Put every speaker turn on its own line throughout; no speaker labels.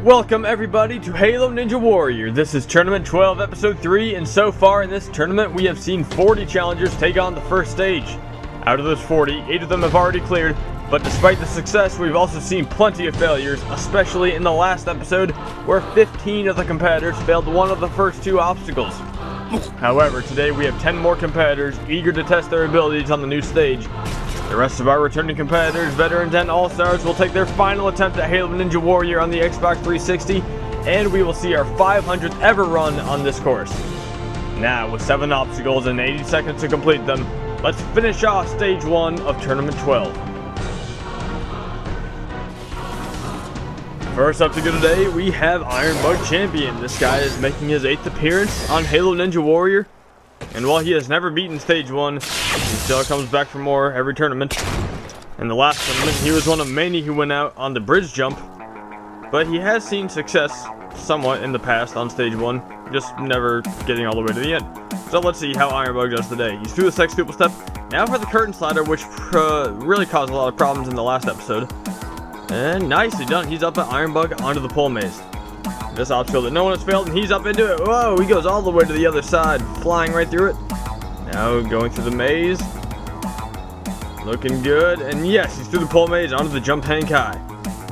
Welcome everybody to Halo Ninja Warrior. This is Tournament 12 Episode 3, and so far in this tournament we have seen 40 challengers take on the first stage. Out of those 40, 8 of them have already cleared, but despite the success we've also seen plenty of failures, especially in the last episode where 15 of the competitors failed one of the first 2 obstacles. However, today we have 10 more competitors eager to test their abilities on the new stage. The rest of our returning competitors, veterans, and all-stars will take their final attempt at Halo Ninja Warrior on the Xbox 360, and we will see our 500th ever run on this course. Now, with 7 obstacles and 80 seconds to complete them, let's finish off Stage 1 of Tournament 12. First up to go today, we have Ironbug Champion. This guy is making his 8th appearance on Halo Ninja Warrior. And while he has never beaten Stage 1, he still comes back for more every tournament. In the last tournament, he was one of many who went out on the bridge jump. But he has seen success somewhat in the past on Stage 1, just never getting all the way to the end. So let's see how Ironbug does today. He's through the sextuple step. Now for the curtain slider, which really caused a lot of problems in the last episode. And nicely done. He's up at Ironbug onto the pole maze. This obstacle that no one has failed, and he's up into it. Whoa, he goes all the way to the other side, flying right through it. Now going through the maze. Looking good. And yes, he's through the pole maze onto the jump hang high.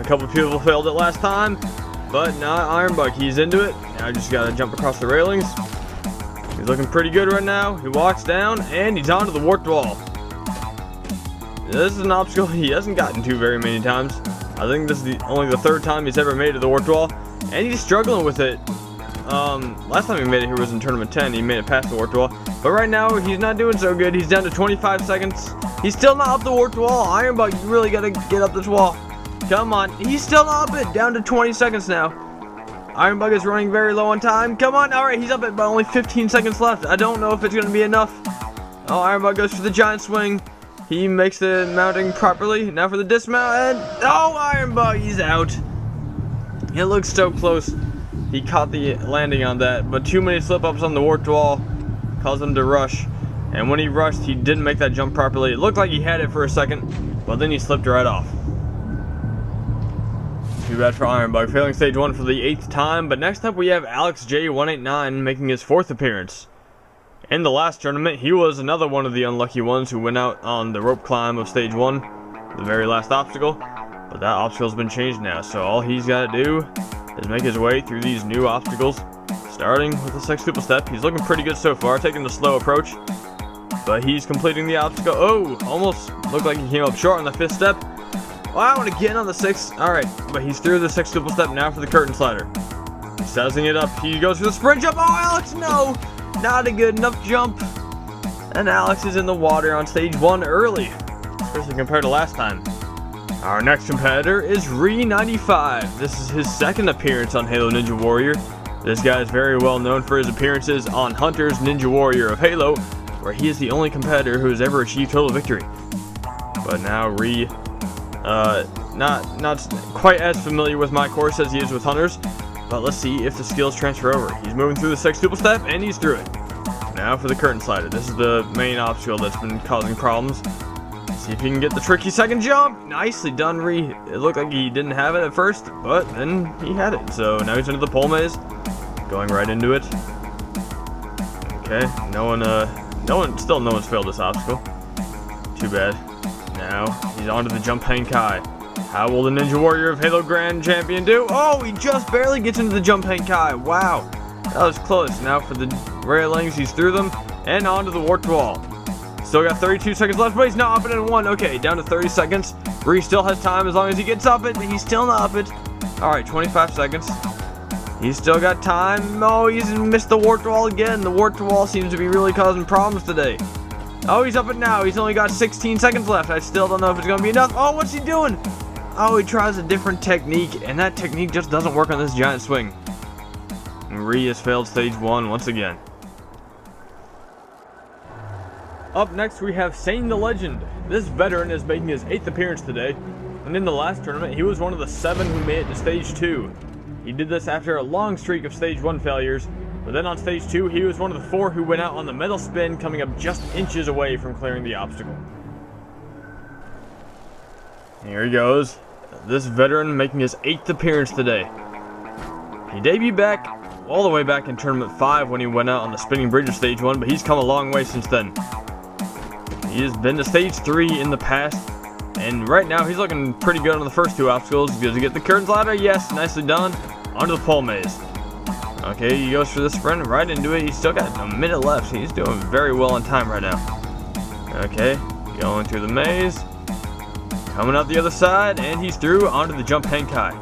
A couple of people failed it last time, but not Ironbug. He's into it. Now just gotta jump across the railings. He's looking pretty good right now. He walks down, and he's onto the warped wall. This is an obstacle he hasn't gotten to very many times. I think this is only the 3rd time he's ever made it to the warped wall. And he's struggling with it. Last time he made it here was in Tournament 10. He made it past the warped wall. But right now, he's not doing so good. He's down to 25 seconds. He's still not up the warped wall. Ironbug, you really gotta get up this wall. Come on. He's still not up it. Down to 20 seconds now. Ironbug is running very low on time. Come on. Alright, he's up it, but only 15 seconds left. I don't know if it's gonna be enough. Oh, Ironbug goes for the giant swing. He makes the mounting properly. Now for the dismount, and oh, Ironbug, he's out. It looks so close. He caught the landing on that, but too many slip-ups on the warped wall caused him to rush. And when he rushed, he didn't make that jump properly. It looked like he had it for a second, but then he slipped right off. Too bad for Ironbug, failing Stage 1 for the 8th time. But next up we have Alex J189 making his 4th appearance. In the last tournament, he was another one of the unlucky ones who went out on the rope climb of Stage 1, the very last obstacle. But that obstacle's been changed now, so all he's got to do is make his way through these new obstacles, starting with the sextuple step. He's looking pretty good so far, taking the slow approach, but he's completing the obstacle. Oh, almost looked like he came up short on the 5th step. Wow, and again on the 6th. Alright, but he's through the sextuple step now for the curtain slider. He's sizing it up. He goes for the sprint jump. Oh, Alex, no! Not a good enough jump. And Alex is in the water on Stage 1 early, especially compared to last time. Our next competitor is Re95. This is his 2nd appearance on Halo Ninja Warrior. This guy is very well known for his appearances on Hunter's Ninja Warrior of Halo, where he is the only competitor who has ever achieved total victory. But now Re, not quite as familiar with my course as he is with Hunter's, but let's see if the skills transfer over. He's moving through the sextuple step, and he's through it. Now for the curtain slider. This is the main obstacle that's been causing problems. See if he can get the tricky 2nd jump. Nicely done, Re. It looked like he didn't have it at first, but then he had it. So now he's into the pole maze, going right into it. Okay, no one's failed this obstacle. Too bad. Now he's onto the jump hang high. How will the Ninja Warrior of Halo Grand Champion do? Oh, he just barely gets into the jump hang high. Wow, that was close. Now for the railings, he's through them and onto the warped wall. Still got 32 seconds left, but he's not up it in 1. Okay, down to 30 seconds. Bree still has time as long as he gets up it. He's still not up it. Alright, 25 seconds. He's still got time. Oh, he's missed the warped wall again. The warped wall seems to be really causing problems today. Oh, he's up it now. He's only got 16 seconds left. I still don't know if it's going to be enough. Oh, what's he doing? Oh, he tries a different technique, and that technique just doesn't work on this giant swing. And Ree has failed Stage 1 once again. Up next we have Sane the Legend. This veteran is making his 8th appearance today, and in the last tournament he was one of the 7 who made it to Stage 2. He did this after a long streak of Stage 1 failures, but then on Stage 2 he was one of the 4 who went out on the metal spin, coming up just inches away from clearing the obstacle. Here he goes. This veteran making his 8th appearance today. He debuted back all the way back in Tournament 5 when he went out on the spinning bridge of Stage 1, but he's come a long way since then. He has been to Stage 3 in the past, and right now he's looking pretty good on the first 2 obstacles. Does he get the curtains ladder? Yes, nicely done. Onto the pole maze. Okay, he goes for the sprint right into it. He's still got a minute left. He's doing very well on time right now. Okay, going through the maze. Coming out the other side, and he's through onto the jump hang high.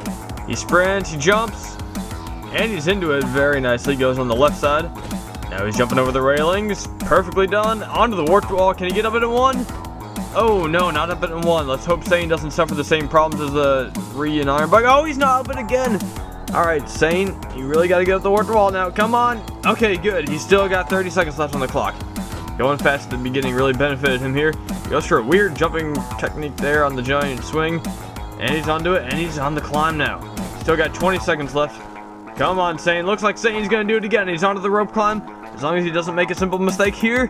He sprints, he jumps, and he's into it very nicely. Goes on the left side. Now he's jumping over the railings. Perfectly done. Onto the warped wall. Can he get up it in 1? Oh, no, not up it in 1. Let's hope Sane doesn't suffer the same problems as the Ree and Ironbug. Oh, he's not up it again. Alright, Sane, you really got to get up the warped wall now. Come on. Okay, good. He's still got 30 seconds left on the clock. Going fast at the beginning really benefited him here. He goes for a weird jumping technique there on the giant swing. And he's onto it, and he's on the climb now. Still got 20 seconds left. Come on, Sane. Looks like Sane's going to do it again. He's onto the rope climb. As long as he doesn't make a simple mistake here.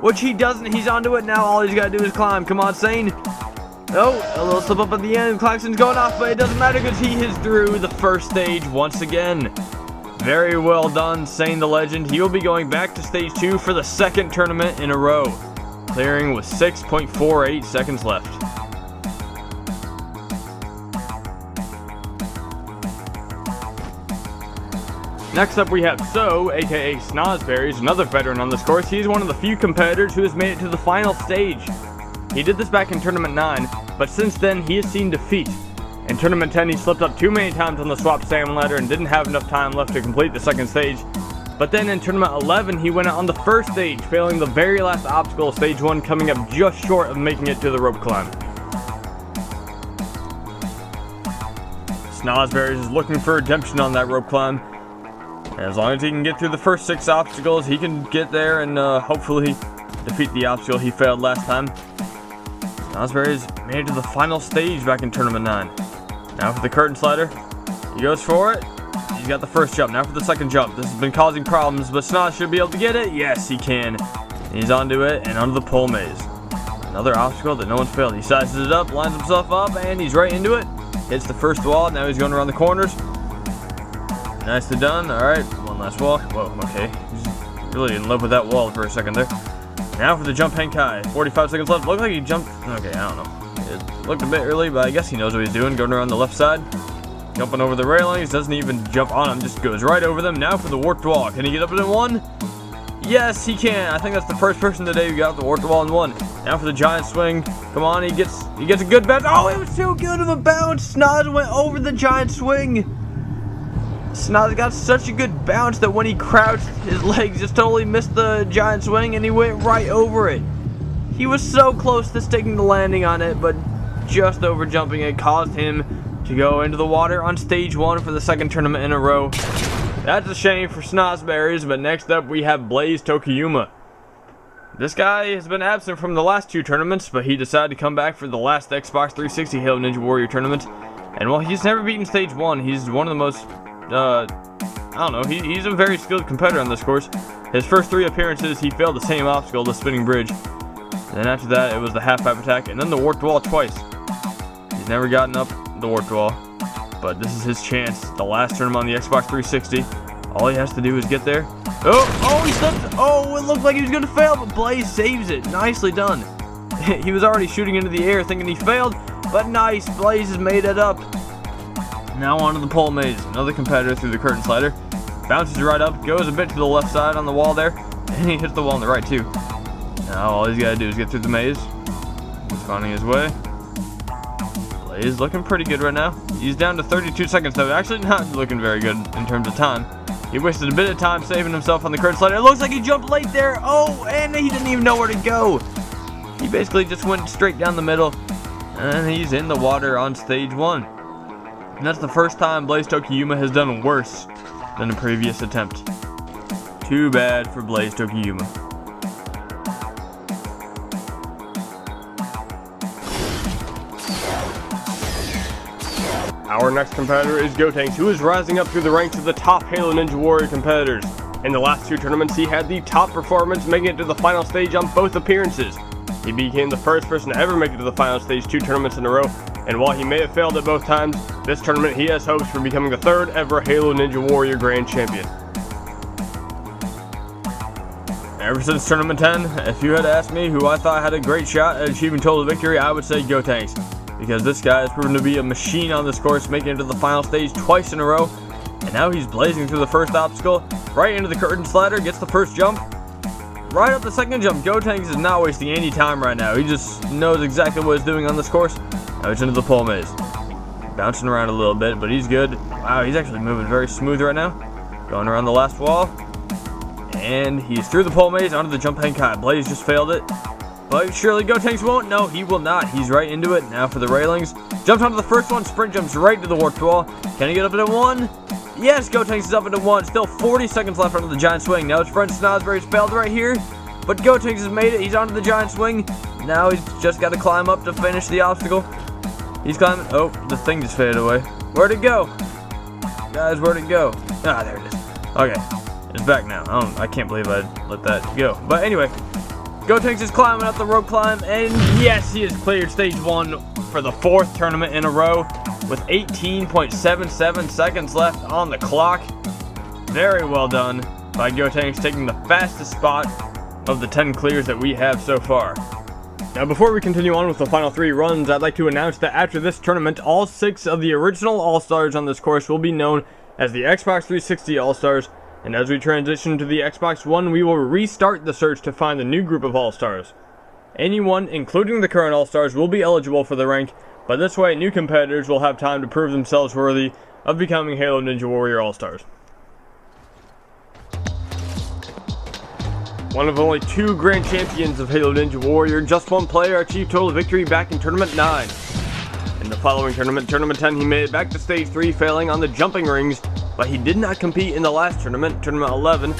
Which he doesn't. He's onto it now. All he's got to do is climb. Come on, Sane. Oh, a little slip up at the end. Klaxon's going off, but it doesn't matter because he is through the first stage once again. Very well done, Sane the Legend. He will be going back to Stage 2 for the 2nd tournament in a row, clearing with 6.48 seconds left. Next up we have So, aka Snozberries, another veteran on this course. He's one of the few competitors who has made it to the final stage. He did this back in Tournament 9, but since then he has seen defeat. In Tournament 10 he slipped up too many times on the swap salmon ladder and didn't have enough time left to complete the 2nd stage. But then in Tournament 11 he went out on the 1st stage, failing the very last obstacle of Stage 1, coming up just short of making it to the rope climb. Snozberries is looking for redemption on that rope climb. And as long as he can get through the first 6 obstacles, he can get there and hopefully defeat the obstacle he failed last time. Snozberries made it to the final stage back in Tournament 9. Now for the curtain slider. He goes for it. He's got the first jump. Now for the 2nd jump. This has been causing problems, but Snoz should be able to get it. Yes, he can. He's onto it and onto the pole maze. Another obstacle that no one failed. He sizes it up, lines himself up, and he's right into it. Hits the first wall. Now he's going around the corners. Nicely done. Alright, one last wall. Whoa, okay. He's really in love with that wall for a second there. Now for the jump hang high. 45 seconds left. Looked like he jumped. Okay, I don't know. It looked a bit early, but I guess he knows what he's doing. Going around the left side. Jumping over the railings. Doesn't even jump on them. Just goes right over them. Now for the warped wall. Can he get up it in 1? Yes, he can. I think that's the first person today who got up the warped wall in 1. Now for the giant swing. Come on, he gets a good bounce. Oh, it was too good of a bounce. Snoz went over the giant swing. Snoz got such a good bounce that when he crouched, his legs just totally missed the giant swing and he went right over it. He was so close to sticking the landing on it, but just over jumping it caused him to go into the water on Stage 1 for the 2nd tournament in a row. That's a shame for Snozberries, but next up we have BlazeDokie. This guy has been absent from the last 2 tournaments, but he decided to come back for the last Xbox 360 Halo Ninja Warrior tournament. And while he's never beaten Stage 1, he's one of the most I don't know, he's a very skilled competitor on this course. His first 3 appearances, he failed the same obstacle, the spinning bridge. And then after that, it was the half-pipe attack, and then the warped wall twice. He's never gotten up the warped wall, but this is his chance. The last tournament on the Xbox 360. All he has to do is get there. Oh, he slipped. Oh, it looked like he was going to fail, but Blaze saves it. Nicely done. He was already shooting into the air thinking he failed, but nice. Blaze has made it up. Now onto the pole maze. Another competitor through the curtain slider. Bounces right up, goes a bit to the left side on the wall there, and he hits the wall on the right too. Now all he's got to do is get through the maze. He's finding his way. Blaze looking pretty good right now. He's down to 32 seconds though. Actually not looking very good in terms of time. He wasted a bit of time saving himself on the curtain slider. It looks like he jumped late there. Oh, and he didn't even know where to go. He basically just went straight down the middle, and he's in the water on Stage 1. And that's the first time BlazeDokie has done worse than the previous attempt. Too bad for BlazeDokie.
Our next competitor is Gotenks, who is rising up through the ranks of the top Halo Ninja Warrior competitors. In the last 2 tournaments, he had the top performance, making it to the final stage on both appearances. He became the first person to ever make it to the final stage 2 tournaments in a row, and while he may have failed at both times, this tournament he has hopes for becoming the third ever Halo Ninja Warrior Grand Champion.
Ever since Tournament 10, if you had asked me who I thought had a great shot at achieving total victory, I would say Gotenks. Because this guy has proven to be a machine on this course, making it to the final stage twice in a row. And now he's blazing through the first obstacle, right into the curtain slider, gets the first jump. Right up the second jump. Gotenks is not wasting any time right now. He just knows exactly what he's doing on this course. Now he's into the pole maze. Bouncing around a little bit, but he's good. Wow, he's actually moving very smooth right now. Going around the last wall. And he's through the pole maze onto the jump hang kai. Blaze just failed it. But surely Gotenks won't. No, he will not. He's right into it. Now for the railings. Jumps onto the first one. Sprint jumps right to the warped wall. Can he get up into one? Yes, Gotenks is up into one. Still 40 seconds left onto the giant swing. Now his friend Snozberries failed right here. But Gotenks has made it. He's onto the giant swing. Now he's just got to climb up to finish the obstacle. He's climbing. Oh, the thing just faded away. Where'd it go? Guys, where'd it go? Ah, there it is. Okay. It's back now. I can't believe I let that go. But anyway, Gotenks is climbing up the rope climb, and yes, he has cleared stage 1 for the 4th tournament in a row with 18.77 seconds left on the clock. Very well done by Gotenks, taking the fastest spot of the 10 clears that we have so far. Now, before we continue on with the final 3 runs, I'd like to announce that after this tournament, all 6 of the original All-Stars on this course will be known as the Xbox 360 All-Stars. And as we transition to the Xbox One, we will restart the search to find the new group of All-Stars. Anyone, including the current All-Stars, will be eligible for the rank, but this way new competitors will have time to prove themselves worthy of becoming Halo Ninja Warrior All-Stars. One of only 2 Grand Champions of Halo Ninja Warrior, just one player achieved total victory back in Tournament 9. In the following tournament, Tournament 10, he made it back to Stage 3, failing on the jumping rings, but he did not compete in the last tournament, Tournament 11,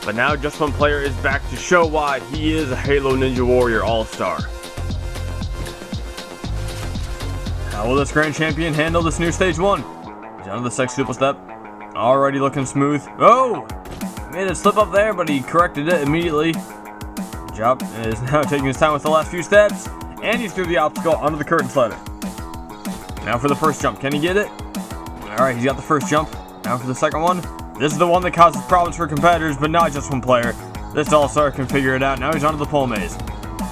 but now just one player is back to show why he is a Halo Ninja Warrior All-Star. How will this Grand Champion handle this new Stage 1? He's onto the sextuple step, already looking smooth. Oh! Made it slip up there, but he corrected it immediately. Job is now taking his time with the last few steps, and he's through the obstacle onto the curtain slider. Now for the first jump, can he get it? Alright, he's got the first jump. Now for the second one. This is the one that causes problems for competitors, but not just one player. This All-Star can figure it out. Now he's onto the pole maze.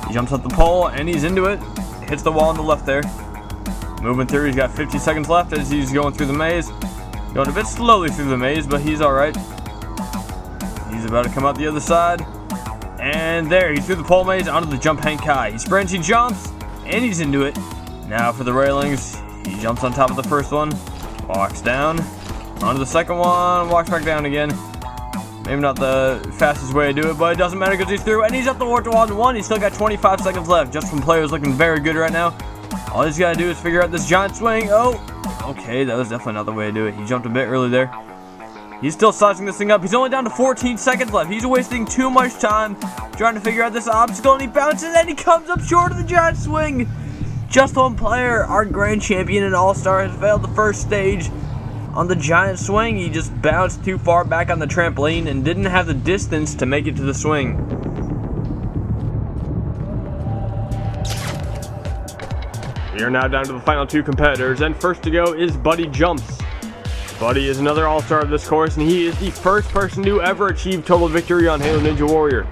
He jumps up the pole, and he's into it. Hits the wall on the left there. Moving through, he's got 50 seconds left as he's going through the maze. Going a bit slowly through the maze, but he's alright. He's about to come out the other side. And there, he's through the pole maze onto the jump hang kai. He sprints, he jumps, and he's into it. Now for the railings. He jumps on top of the first one. Walks down. Onto the second one, walks back down again. Maybe not the fastest way to do it, but it doesn't matter because he's through, and he's up the warped wall in 1. He's still got 25 seconds left. Just from players looking very good right now. All he's got to do is figure out this giant swing. Oh, okay, that was definitely not the way to do it. He jumped a bit early there. He's still sizing this thing up. He's only down to 14 seconds left. He's wasting too much time trying to figure out this obstacle, and he bounces, and he comes up short of the giant swing. Just one player, our Grand Champion and All-Star, has failed the first stage on the giant swing. He just bounced too far back on the trampoline and didn't have the distance to make it to the swing.
We are now down to the final 2 competitors, and first to go is Buddy Jumps. Buddy is another All-Star of this course, and he is the first person to ever achieve total victory on Halo Ninja Warrior.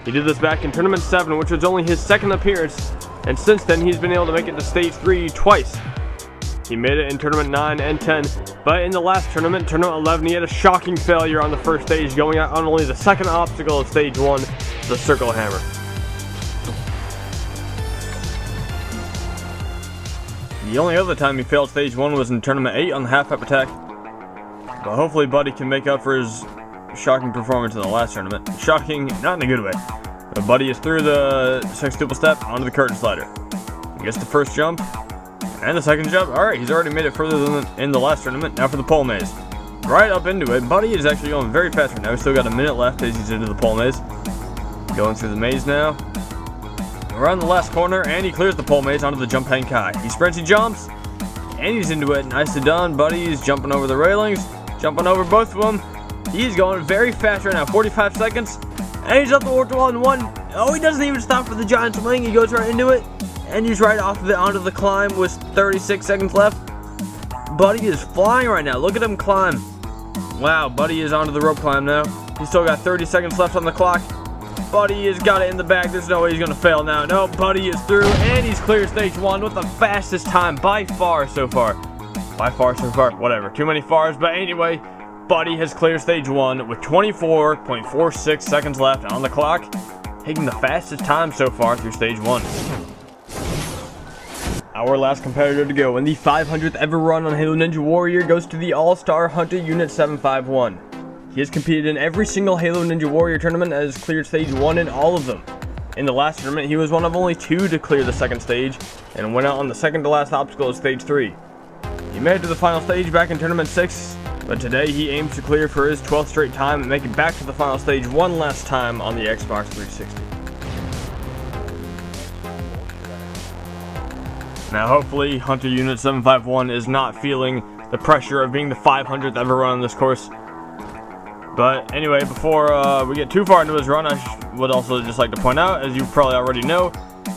He did this back in Tournament 7, which was only his 2nd appearance, and since then he's been able to make it to Stage 3 twice. He made it in Tournament 9 and 10, but in the last tournament, Tournament 11, he had a shocking failure on the first stage, going out on only the 2nd obstacle of Stage 1, the Circle Hammer.
The only other time he failed Stage 1 was in Tournament 8 on the half-pipe attack. But hopefully Buddy can make up for his shocking performance in the last tournament. Shocking, not in a good way. But Buddy is through the sextuple step onto the curtain slider. He gets the first jump. And the second jump. Alright, he's already made it further than in the last tournament. Now for the pole maze. Right up into it. Buddy is actually going very fast right now. He's still got a minute left as he's into the pole maze. Going through the maze now. Around the last corner, and he clears the pole maze onto the jump hang kai. He sprints, he jumps, and he's into it. Nicely done. Buddy's jumping over the railings. Jumping over both of them. He's going very fast right now. 45 seconds. And he's up the warped wall in 1. Oh, he doesn't even stop for the giant swing. He goes right into it. and he's right off of it onto the climb with 36 seconds left. Buddy is flying right now. Look at him climb. Wow, Buddy is onto the rope climb now. He's still got 30 seconds left on the clock. Buddy has got it in the bag. There's no way he's going to fail now. No, Buddy is through, and he's cleared stage 1 with the fastest time by far so far. By far so far. Whatever. Too many fars. But anyway, Buddy has cleared stage 1 with 24.46 seconds left on the clock, taking the fastest time so far through stage 1. Our last competitor to go in the 500th ever run on Halo Ninja Warrior goes to the All-Star Hunter Unit 751. He has competed in every single Halo Ninja Warrior tournament and has cleared stage 1 in all of them. In the last tournament, he was one of only 2 to clear the second stage, and went out on the second to last obstacle of stage 3. He made it to the final stage back in tournament 6, but today he aims to clear for his 12th straight time and make it back to the final stage one last time on the Xbox 360. Now hopefully Hunter Unit 751 is not feeling the pressure of being the 500th ever run on this course. But anyway, before we get too far into his run, I would also just like to point out, as you probably already know,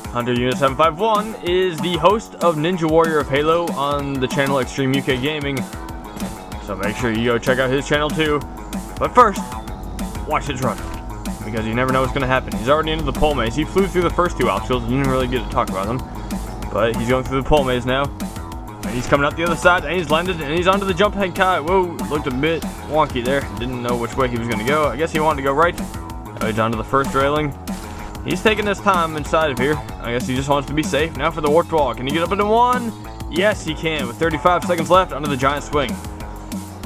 Hunter Unit 751 is the host of Ninja Warrior of Halo on the channel Extreme UK Gaming. So make sure you go check out his channel too. But first, watch his run, because you never know what's going to happen. He's already into the pole maze. He flew through the first 2 obstacles, didn't really get to talk about them. But he's going through the pole maze now. And he's coming out the other side, and he's landed, and he's onto the jump head kite. Whoa, looked a bit wonky there. Didn't know which way he was going to go. I guess he wanted to go right. Now he's onto the first railing. He's taking his time inside of here. I guess he just wants to be safe. Now for the warped wall. Can he get up into 1? Yes, he can. With 35 seconds left onto the giant swing.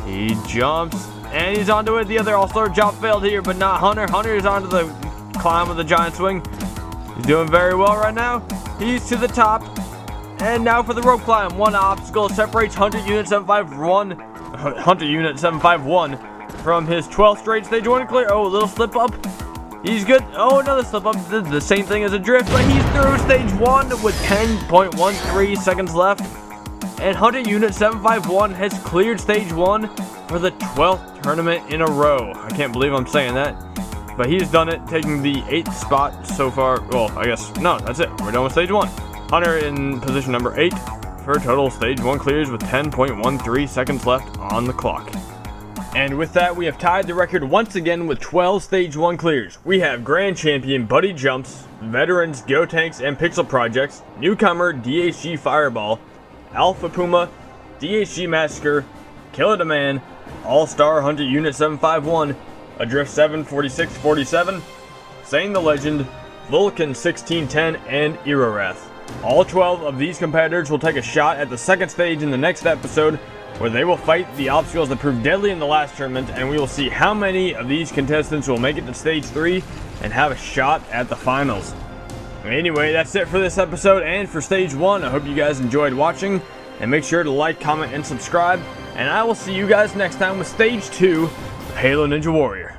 He jumps, and he's onto it. The other all-star jump failed here, but not Hunter. Hunter is onto the climb of the giant swing. He's doing very well right now. He's to the top. And now for the rope climb. 1 obstacle separates Hunter Unit 751 from his 12th straight stage 1 clear. Oh, a little slip up. He's good. Oh, another slip up. The same thing as a drift, but he's through stage 1 with 10.13 seconds left. And Hunter Unit 751 has cleared stage 1 for the 12th tournament in a row. I can't believe I'm saying that. But he's done it, taking the 8th spot so far. Well, I guess, no, that's it. We're done with stage 1. Hunter in position number 8 for a total stage 1 clears with 10.13 seconds left on the clock. And with that, we have tied the record once again with 12 stage 1 clears. We have Grand Champion Buddy Jumps, Veterans Gotenks and Pixel Projects, Newcomer DHG Fireball, Alpha Puma, DHG Massacre, Killer Demand, All-Star Hunter Unit 751, Adrift 74647, Sane the Legend, Vulcan 1610, and Wrath. All 12 of these competitors will take a shot at the second stage in the next episode, where they will fight the obstacles that proved deadly in the last tournament, and we will see how many of these contestants will make it to stage 3 and have a shot at the finals. Anyway, that's it for this episode and for stage 1. I hope you guys enjoyed watching, and make sure to like, comment, and subscribe, and I will see you guys next time with stage 2 of Halo Ninja Warrior.